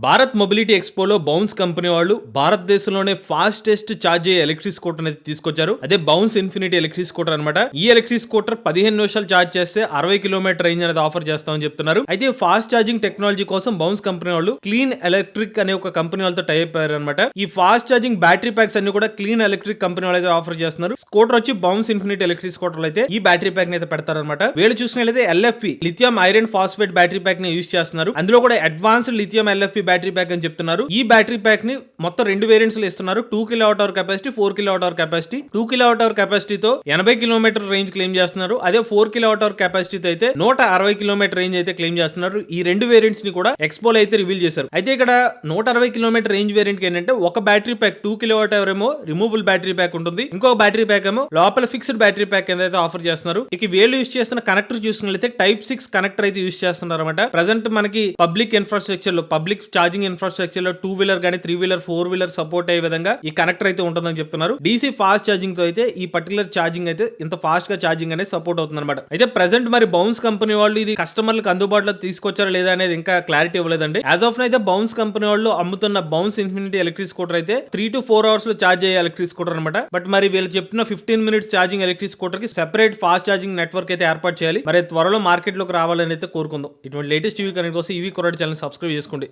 Bharat mobility ఎక్స్పోలో bounce company వాళ్ళు భారతదేశంలోనే fastest charge అయ్యే ఎలక్ట్రిక్ స్కూటర్ అనేది తీసుకొచ్చారు. అదే బౌన్స్ ఇన్ఫినిటీ ఎలక్ట్రిక్ స్కూటర్ అనమాట. ఈ ఎలక్ట్రిక్ స్కూటర్ 15 నిమిషాలు ఛార్జ్ చేస్తే 60 కిలోమీటర్ రేంజ్ అనేది ఆఫర్ చేస్తామని చెప్తున్నారు. అయితే ఫాస్ట్ ఛార్జింగ్ టెక్నాలజీ కోసం బౌన్స్ కంపెనీ వాళ్ళు క్లీన్ ఎలక్ట్రిక్ అనే ఒక కంపెనీ వాళ్ళతో టైప్ అయ్యారు అనమాట. ఈ ఫాస్ట్ ఛార్జింగ్ బ్యాటరీ ప్యాక్స్ అన్ని కూడా క్లీన్ ఎలక్ట్రిక్ కంపెనీ వాళ్ళు అయితే ఆఫర్ చేస్తున్నారు. స్కూటర్ వచ్చి బౌన్స్ ఇన్ఫినిటీ ఎలక్ట్రిక్ స్కూటర్ అయితే ఈ బ్యాటరీ ప్యాక్ అయితే పెడతారనమాట. వీళ్ళు చూసినట్లయితే LFP lithium iron phosphate battery pack ని యూజ్ చేస్తున్నారు. అందులో కూడా advanced lithium LFP battery pack అని చెప్తున్నారు. ఈ బ్యాటరీ ప్యాక్ ని మొత్తం 2 వేరియంట్స్ లో ఇస్తున్నారు. 2 kWh capacity, 4 kWh capacity. 2 kWh కెపాసిటీతో 80 కిలోమీటర్ రేంజ్ క్లెయిమ్ చేస్తున్నారు. అదే 4 kWh కెపాసిటీతో అయితే 160 కిలోమీటర్ రేంజ్ అయితే క్లెయిమ్ చేస్తున్నారు. ఈ 2 వేరియంట్స్ ని కూడా ఎక్స్పోలో అయితే రివీల్ చేశారు. అయితే ఇక్కడ 160 కిలోమీటర్ రేంజ్ వేరియంట్ కి ఏంటంటే ఒక బ్యాటరీ ప్యాక్ 2 kWh ఏమో రిమూవబుల్ బ్యాటరీ ప్యాక్ ఉంటుంది. ఇంకొక బ్యాటరీ ప్యాక్ ఏమో లోపల ఫిక్స్డ్ బ్యాటరీ ప్యాక్ అయితే ఆఫర్ చేస్తున్నారు. ఇక వీళ్ళు యూజ్ చేస్తున్న కనెక్టర్ చూసినట్లయితే Type 6 కనెక్టర్ అయితే యూజ్ చేస్తున్నారు అనమాట. ప్రెసెంట్ మనకి పబ్లిక్ ఇన్ఫ్రాస్ట్రక్చర్ లో, పబ్లిక్ ఛార్జింగ్ ఇన్ఫ్రాస్ట్రక్చర్ లో 2 వీలర్ గానీ 3 వీలర్ 4 వీలర్ సపోర్ట్ అయ్యే విధంగా ఈ కనెక్టర్ అయితే ఉంటుందని చెప్తున్నారు. DC ఫాస్ట్ ఛార్జింగ్ తో అయితే ఈ పర్టికులర్ ఛార్జింగ్ అయితే ఇంత ఫాస్ట్ గా ఛార్జింగ్ అనేది సపోర్ట్ అవుతుంది అనమాట. అయితే ప్రెసెంట్ మరి బౌన్స్ కంపెనీ వాళ్ళు ఇది కస్టమర్లకు అందుబాటులో తీసుకొచ్చారా లేదా అనేది ఇంకా క్లారిటీ ఇవ్వలేదండి. యాజ్ ఆఫ్ అయితే బౌన్స్ కంపెనీ వాళ్ళు అమ్ముతున్న బౌన్స్ ఇన్ఫినిటీ ఎలక్ట్రిక్ స్కూటర్ అయితే 3 to 4 అవర్స్ లో ఛార్జ్ అయ్యే ఎలక్ట్రిక్ స్కూటర్ అనమాట. బట్ మరి వీళ్ళు చెప్తున్న 15 మినిట్స్ ఛార్జింగ్ ఎలక్ట్రిక్ స్కూటర్ కి సెపరేట్ ఫాస్ట్ ఛార్జింగ్ నెట్వర్క్ అయితే ఏర్పాటు చేయాలి. మరి త్వరలో మార్కెట్ లోకి రావాలని అయితే కోరుకుందాం. ఇటువంటి లేటెస్ట్ టీవీ కనెక్ట్ కోసం ఈవీ కొరడ్ ఛానల్ సబ్స్క్రైబ్ చేసుకోండి.